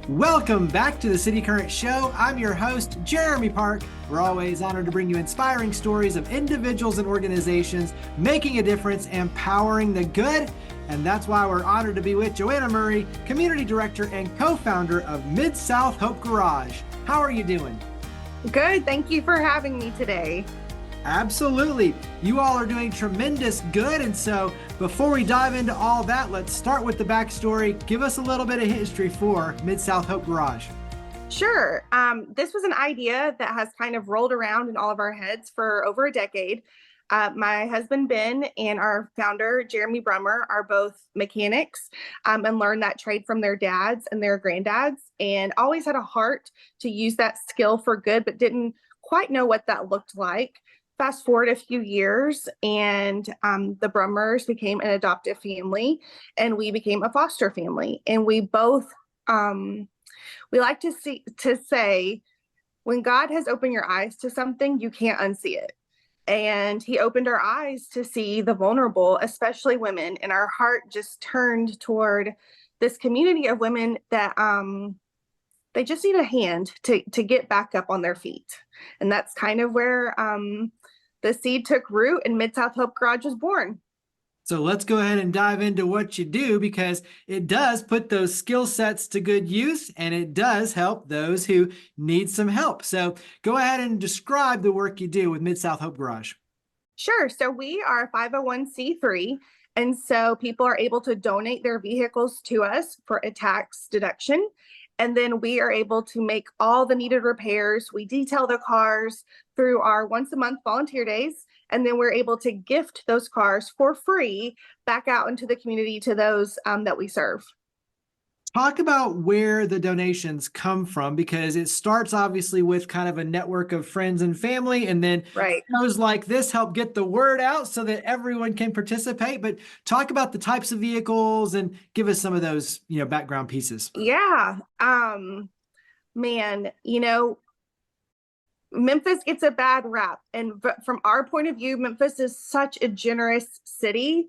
Welcome back to the City Current Show. I'm your host, Jeremy Park. We're always honored to bring you inspiring stories of individuals and organizations making a difference, empowering the good. And that's why we're honored to be with Joanna Murray, Community Director and co-founder of Midsouth Hope Garage. How are you doing? Good. Thank you for having me today. Absolutely. You all are doing tremendous good. And so before we dive into all that, let's start with the backstory. Give us a little bit of history for Midsouth Hope Garage. Sure. This was an idea that has kind of rolled around in all of our heads for over a decade. My husband, Ben, and our founder, Jeremy Brummer, are both mechanics and learned that trade from their dads and their granddads, and always had a heart to use that skill for good, but didn't quite know what that looked like. Fast forward a few years, and the Brummers became an adoptive family, and we became a foster family. And we both, we like to say, when God has opened your eyes to something, you can't unsee it. And he opened our eyes to see the vulnerable, especially women, and our heart just turned toward this community of women that they just need a hand to get back up on their feet. And that's kind of where the seed took root and Midsouth Hope Garage was born. So let's go ahead and dive into what you do, because it does put those skill sets to good use, and it does help those who need some help. So go ahead and describe the work you do with Midsouth Hope Garage. Sure. So we are a 501c3. And so people are able to donate their vehicles to us for a tax deduction. And then we are able to make all the needed repairs. We detail the cars through our once a month volunteer days. And then we're able to gift those cars for free back out into the community to those that we serve. Talk about where the donations come from, because it starts obviously with kind of a network of friends and family, and then shows like this help get the word out so that everyone can participate. But talk about the types of vehicles and give us some of those, background pieces. Yeah. Man, Memphis gets a bad rap. And from our point of view, Memphis is such a generous city.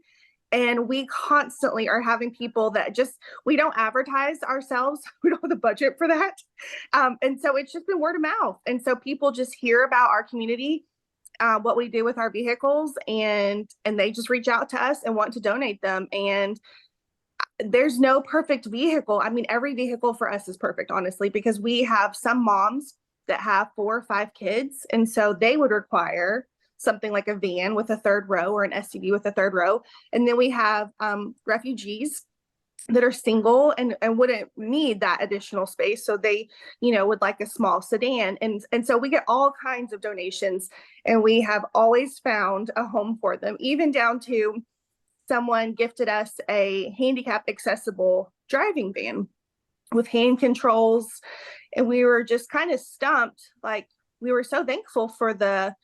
And we constantly are having people that we don't advertise ourselves. We don't have the budget for that. And so it's just been word of mouth. And so people just hear about our community, what we do with our vehicles, and they just reach out to us and want to donate them. And there's no perfect vehicle. I mean, every vehicle for us is perfect, honestly, because we have some moms that have 4 or 5 kids. And so they would require something like a van with a third row or an SUV with a third row. And then we have refugees that are single and wouldn't need that additional space. So they, would like a small sedan. And so we get all kinds of donations, and we have always found a home for them, even down to someone gifted us a handicap accessible driving van with hand controls. And we were just kind of stumped. Like, we were so thankful for the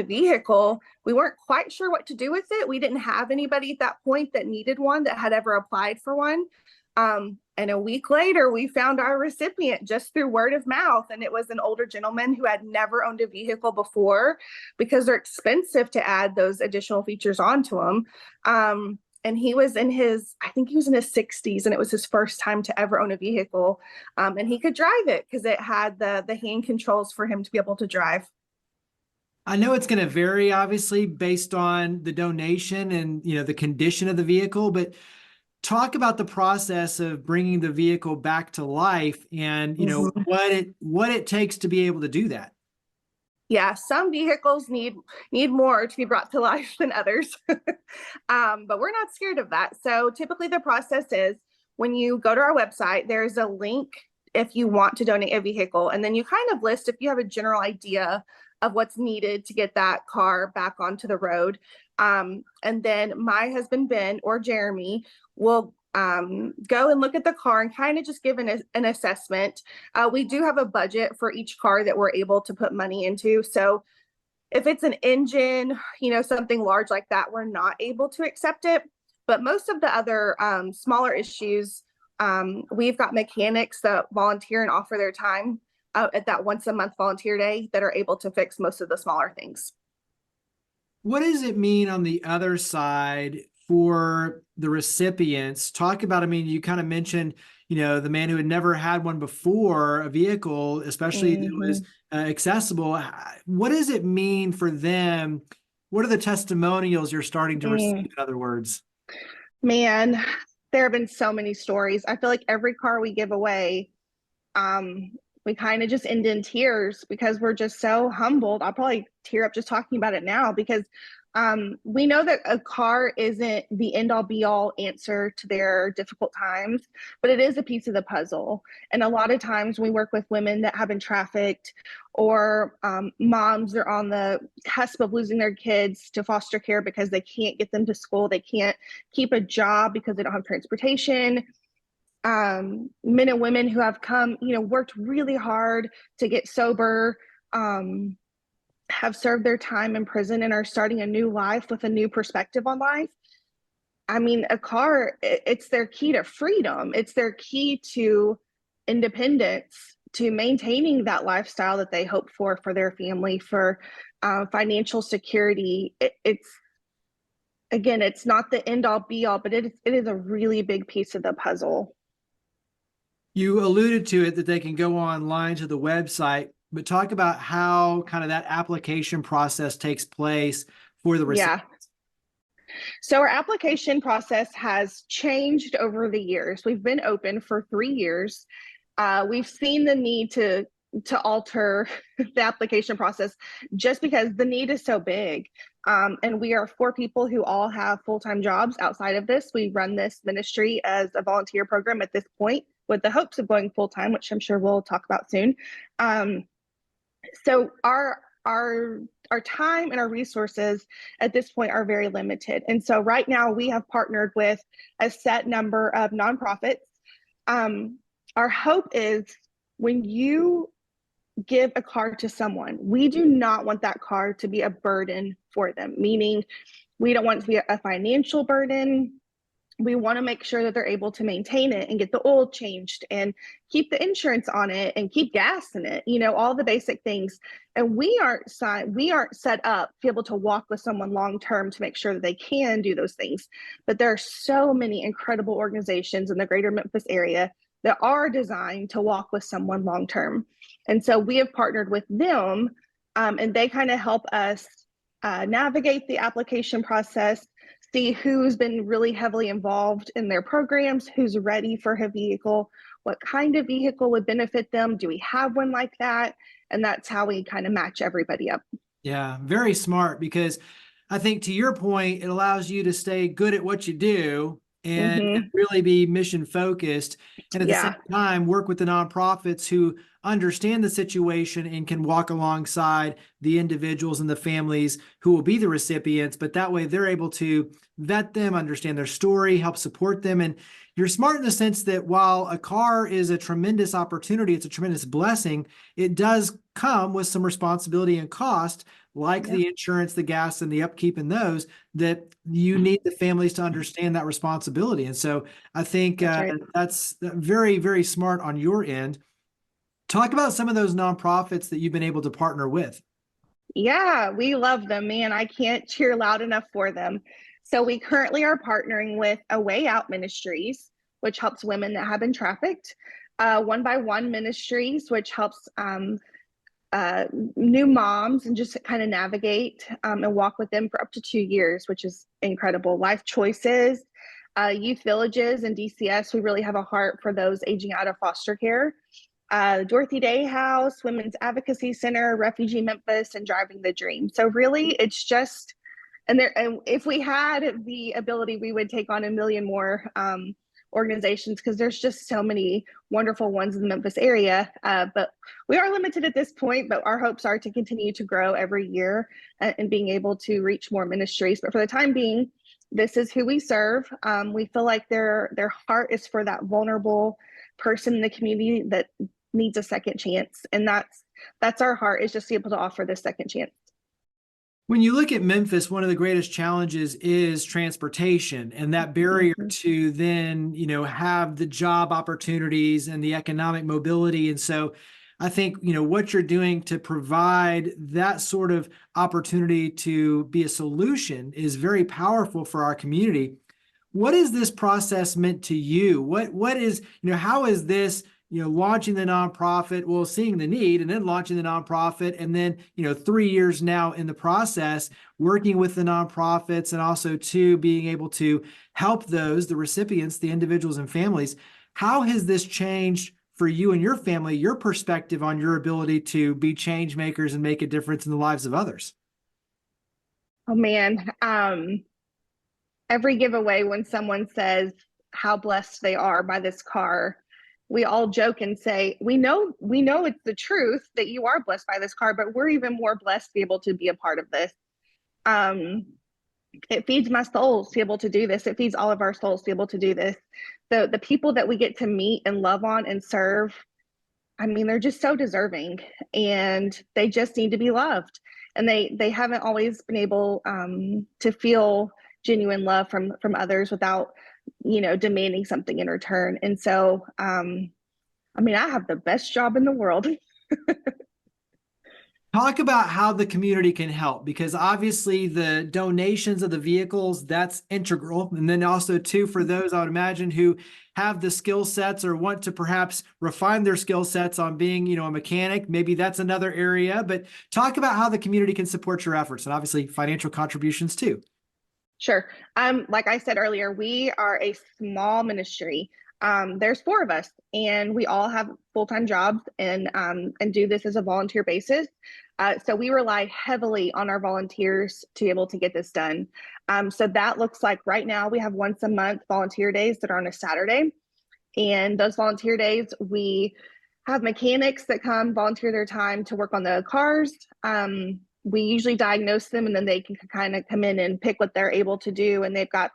vehicle. We weren't quite sure what to do with it. We didn't have anybody at that point that needed one, that had ever applied for one. And a week later, we found our recipient just through word of mouth. And it was an older gentleman who had never owned a vehicle before, because they're expensive to add those additional features onto them. And he was in his 60s, and it was his first time to ever own a vehicle. And he could drive it because it had the hand controls for him to be able to drive. I know it's going to vary, obviously, based on the donation and, the condition of the vehicle, but talk about the process of bringing the vehicle back to life and, what it takes to be able to do that. Yeah, some vehicles need more to be brought to life than others, but we're not scared of that. So typically the process is, when you go to our website, there's a link if you want to donate a vehicle, and then you kind of list if you have a general idea of what's needed to get that car back onto the road. And then my husband, Ben, or Jeremy will go and look at the car and kind of just give an assessment. We do have a budget for each car that we're able to put money into. So if it's an engine, something large like that, we're not able to accept it. But most of the other smaller issues, we've got mechanics that volunteer and offer their time at that once a month volunteer day that are able to fix most of the smaller things. What does it mean on the other side for the recipients. Talk about, I mean, you kind of mentioned, the man who had never had one before, a vehicle, especially that was accessible. What does it mean for them? What are the testimonials you're starting to receive, in other words? Man, there have been so many stories. I feel like every car we give away, we kind of just end in tears because we're just so humbled. I'll probably tear up just talking about it now because we know that a car isn't the end all be all answer to their difficult times, but it is a piece of the puzzle. And a lot of times we work with women that have been trafficked or moms that are on the cusp of losing their kids to foster care because they can't get them to school. They can't keep a job because they don't have transportation. Men and women who have come, worked really hard to get sober, have served their time in prison and are starting a new life with a new perspective on life. I mean, a car, it's their key to freedom. It's their key to independence, to maintaining that lifestyle that they hope for their family, for financial security. It's not the end all be all, but it is a really big piece of the puzzle. You alluded to it that they can go online to the website, but talk about how kind of that application process takes place for the recipients. Yeah. So our application process has changed over the years. We've been open for 3 years. We've seen the need to alter the application process just because the need is so big. And we are 4 people who all have full-time jobs outside of this. We run this ministry as a volunteer program at this point with the hopes of going full-time, which I'm sure we'll talk about soon. So our time and our resources at this point are very limited. And so right now we have partnered with a set number of nonprofits. Our hope is when you give a car to someone, we do not want that car to be a burden for them, meaning we don't want it to be a financial burden. We want to make sure that they're able to maintain it and get the oil changed and keep the insurance on it and keep gas in it, all the basic things. And we aren't set up to be able to walk with someone long-term to make sure that they can do those things. But there are so many incredible organizations in the greater Memphis area that are designed to walk with someone long-term. And so we have partnered with them and they kind of help us navigate the application process, see who's been really heavily involved in their programs, who's ready for a vehicle, what kind of vehicle would benefit them. Do we have one like that? And that's how we kind of match everybody up. Yeah, very smart, because I think to your point, it allows you to stay good at what you do and really be mission focused. And at the same time, work with the nonprofits who understand the situation and can walk alongside the individuals and the families who will be the recipients. But that way they're able to vet them, understand their story, help support them. And you're smart in the sense that while a car is a tremendous opportunity, it's a tremendous blessing, it does come with some responsibility and cost, like the insurance, the gas, and the upkeep in those, that you need the families to understand that responsibility. And so I think that's very, very smart on your end. Talk about some of those nonprofits that you've been able to partner with. Yeah, we love them, man. I can't cheer loud enough for them. So we currently are partnering with A Way Out Ministries, which helps women that have been trafficked. One by One Ministries, which helps new moms and just kind of navigate and walk with them for up to 2 years, which is incredible. Life Choices, Youth Villages, and DCS. We really have a heart for those aging out of foster care. Dorothy Day House, Women's Advocacy Center, Refugee Memphis, and Driving the Dream. So really, it's just, and if we had the ability, we would take on a million more organizations, because there's just so many wonderful ones in the Memphis area. But we are limited at this point, but our hopes are to continue to grow every year and being able to reach more ministries. But for the time being, this is who we serve. We feel like their heart is for that vulnerable person in the community that needs a second chance. And that's our heart, is just to be able to offer this second chance. When you look at Memphis, one of the greatest challenges is transportation, and that barrier to then, have the job opportunities and the economic mobility. And so I think, what you're doing to provide that sort of opportunity to be a solution is very powerful for our community. What is this process meant to you? What is, how is this, launching the nonprofit, well, seeing the need and then launching the nonprofit, and then, 3 years now in the process, working with the nonprofits, and also too being able to help the recipients, the individuals and families. How has this changed for you and your family, your perspective on your ability to be change makers and make a difference in the lives of others? Oh man. Every giveaway, when someone says how blessed they are by this car, we all joke and say, we know it's the truth that you are blessed by this car, but we're even more blessed to be able to be a part of this. It feeds my soul to be able to do this. It feeds all of our souls to be able to do this. The people that we get to meet and love on and serve, I mean, they're just so deserving, and they just need to be loved. And they haven't always been able to feel genuine love from others without, demanding something in return. And so, I mean, I have the best job in the world. Talk about how the community can help, because obviously the donations of the vehicles, that's integral. And then also too, for those I would imagine who have the skill sets or want to perhaps refine their skill sets on being, a mechanic, maybe that's another area. But talk about how the community can support your efforts, and obviously financial contributions too. Sure. Like I said earlier, we are a small ministry. There's 4 of us, and we all have full-time jobs and do this as a volunteer basis. So we rely heavily on our volunteers to be able to get this done. So that looks like right now we have once a month volunteer days that are on a Saturday. And those volunteer days, we have mechanics that come volunteer their time to work on the cars. We usually diagnose them, and then they can kind of come in and pick what they're able to do. And they've got,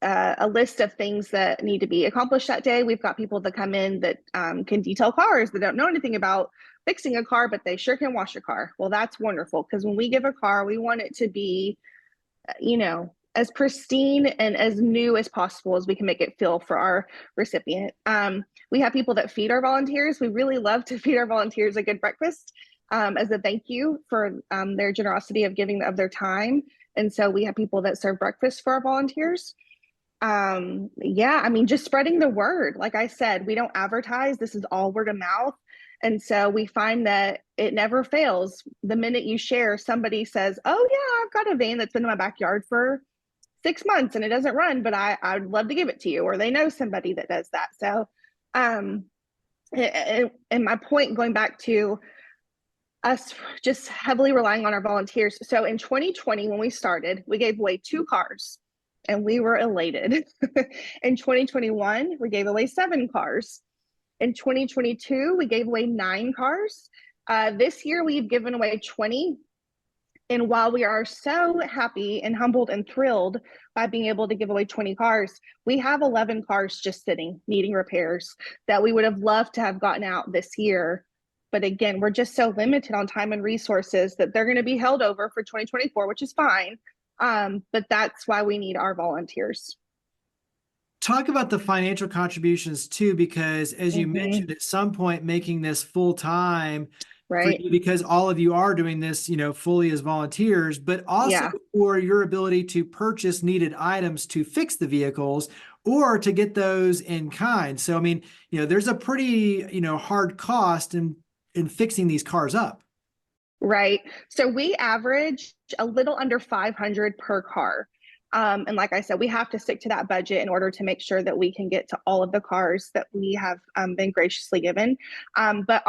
a list of things that need to be accomplished that day. We've got people that come in that can detail cars, that don't know anything about fixing a car, but they sure can wash a car. Well, that's wonderful, because when we give a car, we want it to be, as pristine and as new as possible as we can make it feel for our recipient. We have people that feed our volunteers. We really love to feed our volunteers a good breakfast as a thank you for their generosity of giving of their time. And so we have people that serve breakfast for our volunteers. I mean, just spreading the word. Like I said, we don't advertise. This is all word of mouth. And so we find that it never fails. The minute you share, somebody says, oh yeah, I've got a van that's been in my backyard for 6 months and it doesn't run, but I'd love to give it to you. Or they know somebody that does that. So, and my point, going back to us just heavily relying on our volunteers. So in 2020, when we started, we gave away 2 cars. And we were elated. In 2021, we gave away 7 cars. In 2022, we gave away 9 cars. This year, we've given away 20. And while we are so happy and humbled and thrilled by being able to give away 20 cars, we have 11 cars just sitting, needing repairs, that we would have loved to have gotten out this year. But again, we're just so limited on time and resources that they're going to be held over for 2024, which is fine. But that's why we need our volunteers. Talk about the financial contributions too, because as you mentioned, at some point making this full time, right? For you, because all of you are doing this, fully as volunteers, but also for your ability to purchase needed items to fix the vehicles or to get those in kind. So, I mean, there's a pretty, hard cost in fixing these cars up. Right. So we average a little under 500 per car. And like I said, we have to stick to that budget in order to make sure that we can get to all of the cars that we have been graciously given. But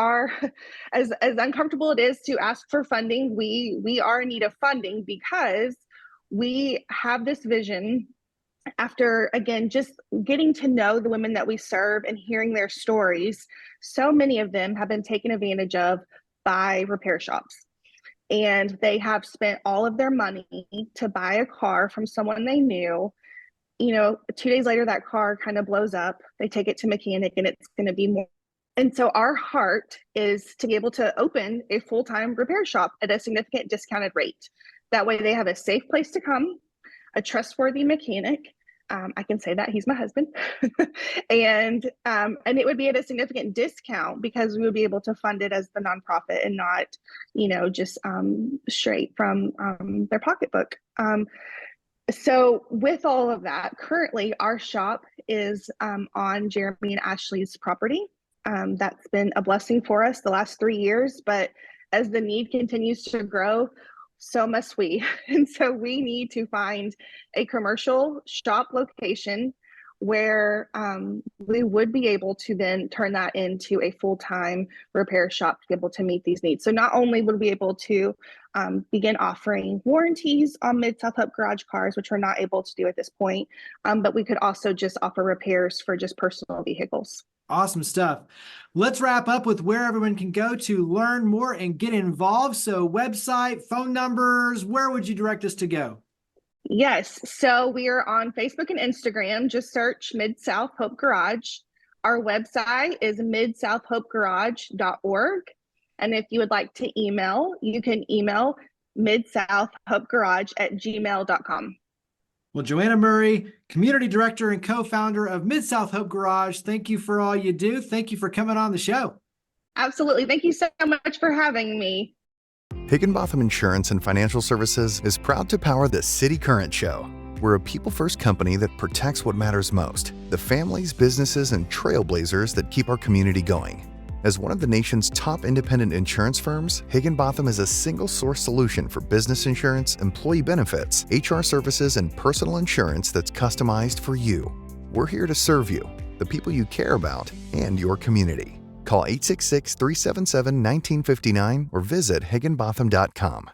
as uncomfortable it is to ask for funding, we are in need of funding, because we have this vision after, again, just getting to know the women that we serve and hearing their stories. So many of them have been taken advantage of by repair shops. And they have spent all of their money to buy a car from someone they knew. 2 days later, that car kind of blows up. They take it to mechanic and it's going to be more. And so our heart is to be able to open a full-time repair shop at a significant discounted rate. That way they have a safe place to come, a trustworthy mechanic. I can say that he's my husband, and it would be at a significant discount, because we would be able to fund it as the nonprofit and not, just straight from their pocketbook. So with all of that, currently our shop is on Jeremy and Ashley's property. That's been a blessing for us the last 3 years, but as the need continues to grow, so must we. And so we need to find a commercial shop location where we would be able to then turn that into a full-time repair shop to be able to meet these needs. So not only would we be able to begin offering warranties on Midsouth Hope Garage cars, which we're not able to do at this point, but we could also just offer repairs for just personal vehicles. Awesome stuff. Let's wrap up with where everyone can go to learn more and get involved. So website, phone numbers, where would you direct us to go? Yes, so we are on Facebook and Instagram. Just search Midsouth Hope Garage. Our website is midsouthhopegarage.org. And if you would like to email, you can email midsouthhopegarage@gmail.com. Well, Joanna Murray, Community Director and co-founder of Midsouth Hope Garage, thank you for all you do. Thank you for coming on the show. Absolutely. Thank you so much for having me. Higginbotham Insurance and Financial Services is proud to power the City Current Show. We're a people-first company that protects what matters most, the families, businesses, and trailblazers that keep our community going. As one of the nation's top independent insurance firms, Higginbotham is a single-source solution for business insurance, employee benefits, HR services, and personal insurance that's customized for you. We're here to serve you, the people you care about, and your community. Call 866-377-1959 or visit higginbotham.com.